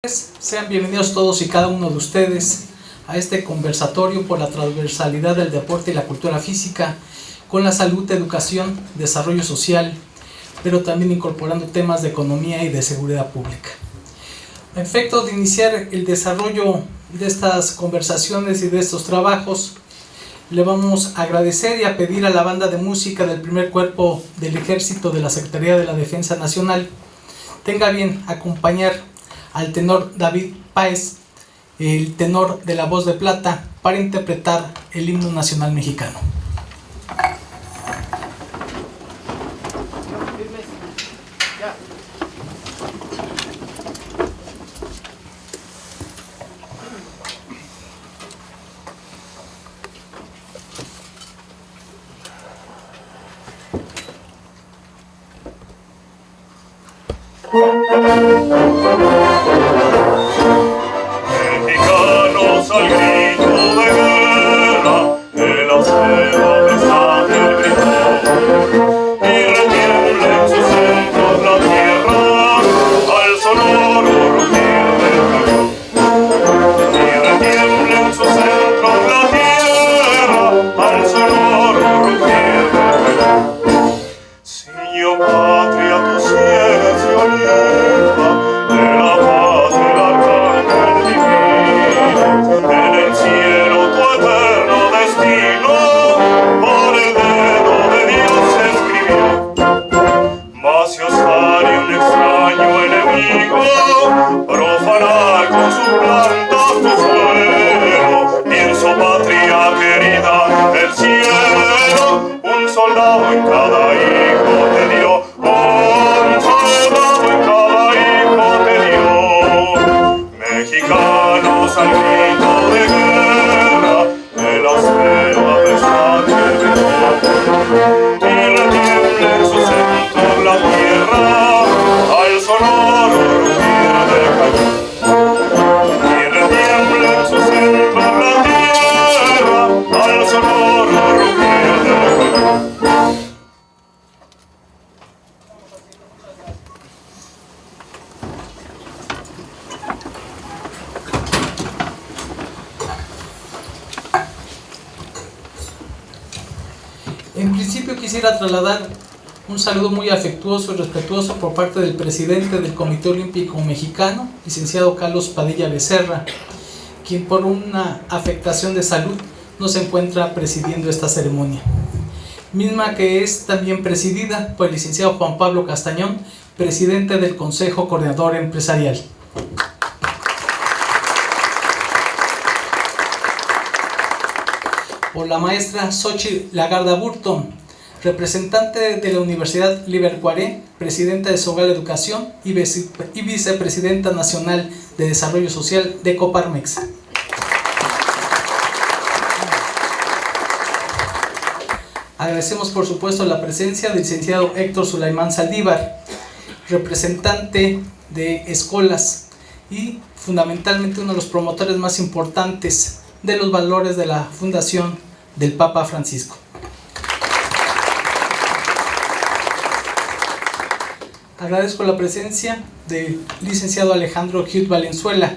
Sean bienvenidos todos y cada uno de ustedes a este conversatorio por la transversalidad del deporte y la cultura física con la salud, educación, desarrollo social, pero también incorporando temas de economía y de seguridad pública. A efecto de iniciar el desarrollo de estas conversaciones y de estos trabajos, le vamos a agradecer y a pedir a la banda de música del primer cuerpo del Ejército de la Secretaría de la Defensa Nacional tenga bien acompañar al tenor David Páez, el tenor de la voz de plata, para interpretar el himno nacional mexicano. Mexicanos al grito de guerra, el acero desate el grito, y retiembla en sus centros la tierra, al sonoro rugir del cañón. Y retiembla en sus centros la tierra, al sonoro rugir del cañón. Si yo patria tu ciegas y oliva, de la paz del arcángel divino, en el cielo tu eterno destino, por el dedo de Dios se escribió. Mas si osare un extraño enemigo profanar con sus plantas tu suelo, pienso patria querida del cielo, un soldado en cada hijo te dio, un soldado en cada hijo te dio. Mexicanos al grito de guerra, el acero desate el grito, y retiembla en su centro la tierra, al sonoro rugir del cañón. Y retiembla en su centro la tierra, al sonoro rugir del cañón. En principio quisiera trasladar un saludo muy afectuoso y respetuoso por parte del presidente del Comité Olímpico Mexicano, licenciado Carlos Padilla Becerra, quien por una afectación de salud no se encuentra presidiendo esta ceremonia, misma que es también presidida por el licenciado Juan Pablo Castañón, presidente del Consejo Coordinador Empresarial. Por la maestra Xochitl Lagarda Burton, representante de la Universidad Livercuaré, presidenta de Sogal Educación y vicepresidenta nacional de Desarrollo Social de Coparmex. Agradecemos por supuesto la presencia del licenciado Héctor Sulaimán Saldívar, representante de Escolas y fundamentalmente uno de los promotores más importantes de los valores de la Fundación del Papa Francisco. Agradezco la presencia del licenciado Alejandro Hugh Valenzuela,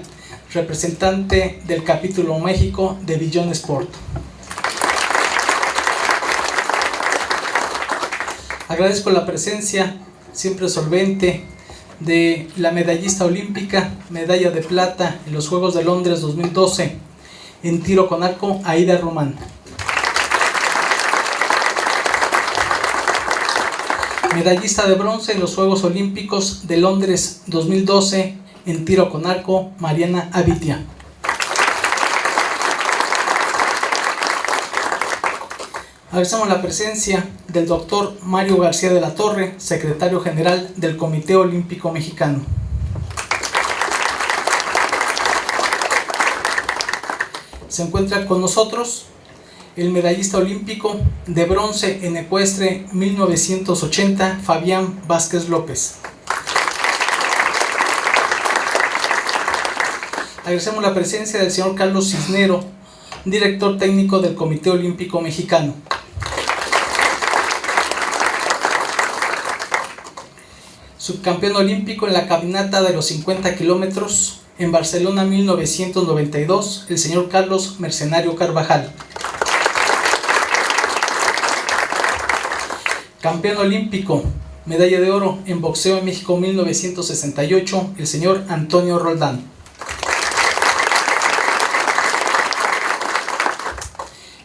representante del capítulo México de Beyond Sport. Agradezco la presencia, siempre solvente, de la medallista olímpica, medalla de plata en los Juegos de Londres 2012, en tiro con arco, Aida Román. Medallista de bronce en los Juegos Olímpicos de Londres 2012, en tiro con arco, Mariana Abitia. Agradecemos la presencia del doctor Mario García de la Torre, secretario general del Comité Olímpico Mexicano. Se encuentra con nosotros el medallista olímpico de bronce en ecuestre 1980, Fabián Vázquez López. Agradecemos la presencia del señor Carlos Cisnero, director técnico del Comité Olímpico Mexicano. Subcampeón olímpico en la caminata de los 50 kilómetros En Barcelona 1992, el señor Carlos Mercenario Carvajal. Campeón olímpico, medalla de oro en boxeo en México 1968, el señor Antonio Roldán.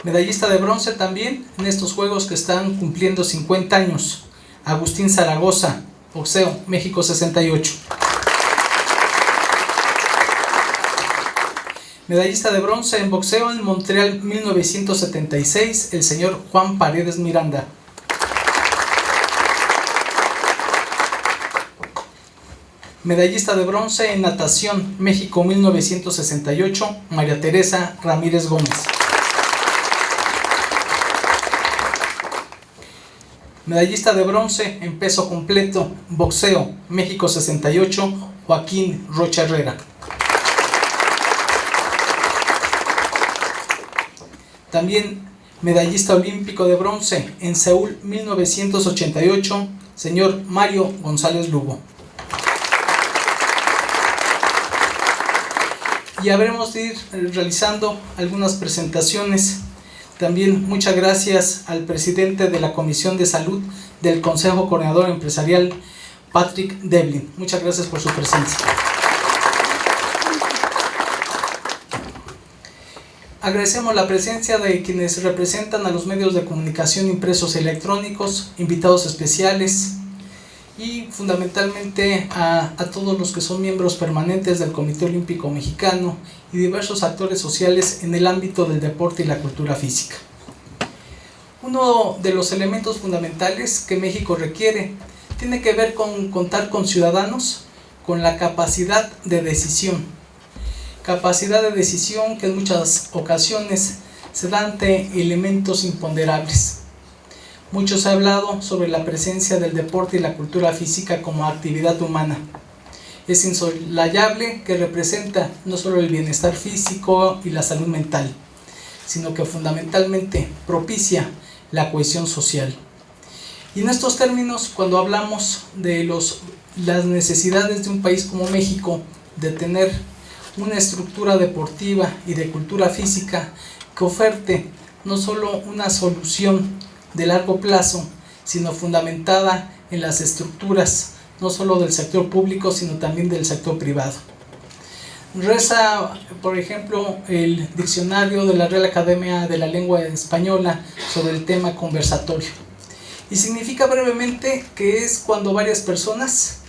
Medallista de bronce también en estos Juegos que están cumpliendo 50 años, Agustín Zaragoza, boxeo, México 68. Medallista de bronce en boxeo en Montreal 1976, el señor Juan Paredes Miranda. Medallista de bronce en natación, México 1968, María Teresa Ramírez Gómez. Medallista de bronce en peso completo, boxeo, México 68, Joaquín Rocha Herrera. También medallista olímpico de bronce en Seúl 1988, señor Mario González Lugo. Y habremos de ir realizando algunas presentaciones. También muchas gracias al presidente de la Comisión de Salud del Consejo Coordinador Empresarial, Patrick Devlin. Muchas gracias por su presencia. Agradecemos la presencia de quienes representan a los medios de comunicación impresos y electrónicos, invitados especiales y fundamentalmente a todos los que son miembros permanentes del Comité Olímpico Mexicano y diversos actores sociales en el ámbito del deporte y la cultura física. Uno de los elementos fundamentales que México requiere tiene que ver con contar con ciudadanos con la capacidad de decisión. Capacidad de decisión que en muchas ocasiones se da ante elementos imponderables. Mucho se ha hablado sobre la presencia del deporte y la cultura física como actividad humana. Es insoslayable que representa no solo el bienestar físico y la salud mental, sino que fundamentalmente propicia la cohesión social. Y en estos términos, cuando hablamos de las necesidades de un país como México de tener una estructura deportiva y de cultura física que oferte no solo una solución de largo plazo, sino fundamentada en las estructuras no solo del sector público, sino también del sector privado. Reza, por ejemplo, el diccionario de la Real Academia de la Lengua Española sobre el tema conversatorio. Y significa brevemente que es cuando varias personas,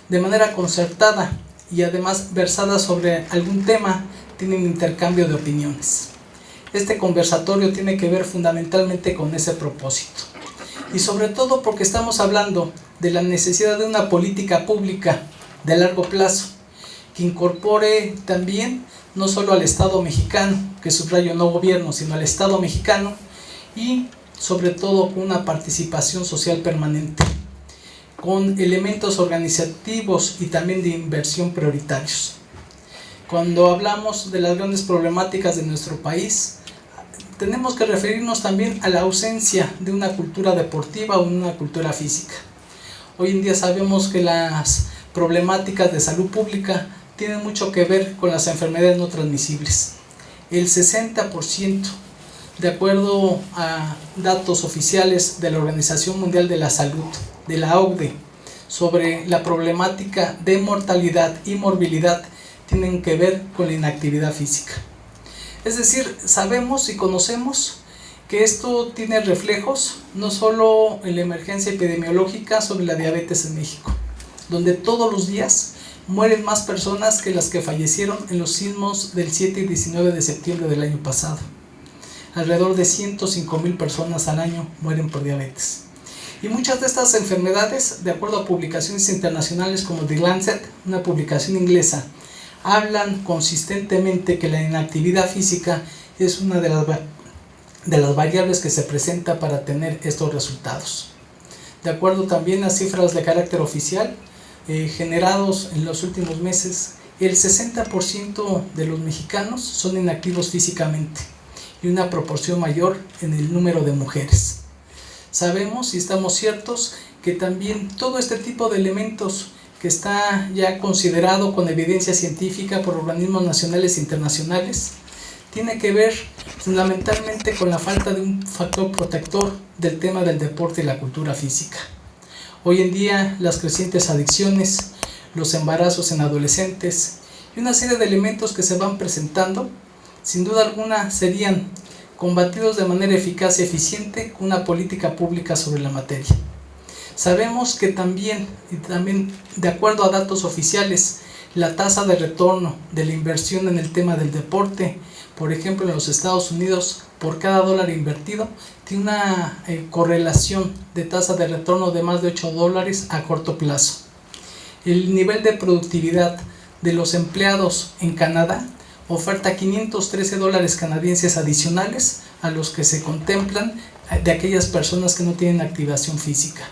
de manera concertada y además versadas sobre algún tema, tienen intercambio de opiniones. Este conversatorio tiene que ver fundamentalmente con ese propósito. Y sobre todo porque estamos hablando de la necesidad de una política pública de largo plazo que incorpore también no solo al Estado mexicano, que subrayo no gobierno, sino al Estado mexicano y sobre todo con una participación social permanente, con elementos organizativos y también de inversión prioritarios. Cuando hablamos de las grandes problemáticas de nuestro país, tenemos que referirnos también a la ausencia de una cultura deportiva o una cultura física. Hoy en día sabemos que las problemáticas de salud pública tienen mucho que ver con las enfermedades no transmisibles. El 60%, de acuerdo a datos oficiales de la Organización Mundial de la Salud, de la OCDE, sobre la problemática de mortalidad y morbilidad, tienen que ver con la inactividad física. Es decir, sabemos y conocemos que esto tiene reflejos no solo en la emergencia epidemiológica sobre la diabetes en México, donde todos los días mueren más personas que las que fallecieron en los sismos del 7 y 19 de septiembre del año pasado. Alrededor de 105,000 personas al año mueren por diabetes. Y muchas de estas enfermedades, de acuerdo a publicaciones internacionales como The Lancet, una publicación inglesa, hablan consistentemente que la inactividad física es una de las variables que se presenta para tener estos resultados. De acuerdo también a cifras de carácter oficial generados en los últimos meses, el 60% de los mexicanos son inactivos físicamente y una proporción mayor en el número de mujeres. Sabemos y estamos ciertos que también todo este tipo de elementos que está ya considerado con evidencia científica por organismos nacionales e internacionales, tiene que ver fundamentalmente con la falta de un factor protector del tema del deporte y la cultura física. Hoy en día las crecientes adicciones, los embarazos en adolescentes y una serie de elementos que se van presentando, sin duda alguna serían combatidos de manera eficaz y eficiente con una política pública sobre la materia. Sabemos que también de acuerdo a datos oficiales, la tasa de retorno de la inversión en el tema del deporte, por ejemplo en los Estados Unidos, por cada dólar invertido, tiene una correlación de tasa de retorno de más de $8 a corto plazo. El nivel de productividad de los empleados en Canadá oferta $513 canadienses adicionales a los que se contemplan de aquellas personas que no tienen activación física.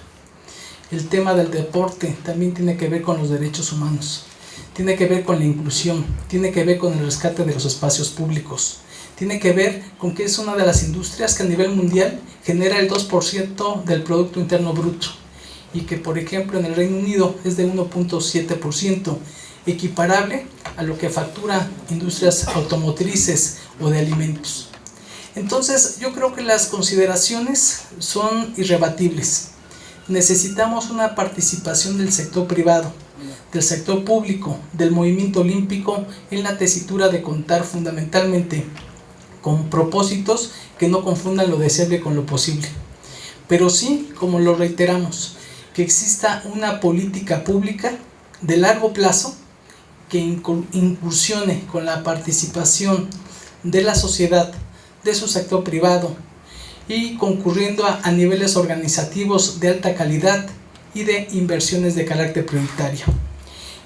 El tema del deporte también tiene que ver con los derechos humanos, tiene que ver con la inclusión, tiene que ver con el rescate de los espacios públicos, tiene que ver con que es una de las industrias que a nivel mundial genera el 2% del Producto Interno Bruto y que por ejemplo en el Reino Unido es de 1.7%, equiparable a lo que factura industrias automotrices o de alimentos. Entonces yo creo que las consideraciones son irrebatibles. Necesitamos una participación del sector privado, del sector público, del movimiento olímpico en la tesitura de contar fundamentalmente con propósitos que no confundan lo deseable con lo posible. Pero sí, como lo reiteramos, que exista una política pública de largo plazo que incursione con la participación de la sociedad, de su sector privado y concurriendo a niveles organizativos de alta calidad y de inversiones de carácter prioritario.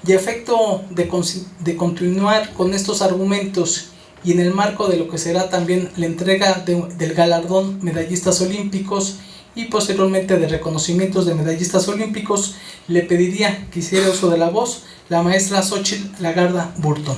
Y a efecto de continuar con estos argumentos y en el marco de lo que será también la entrega del galardón medallistas olímpicos y posteriormente de reconocimientos de medallistas olímpicos, le pediría que hiciera uso de la voz la maestra Xochitl Lagarda Burton.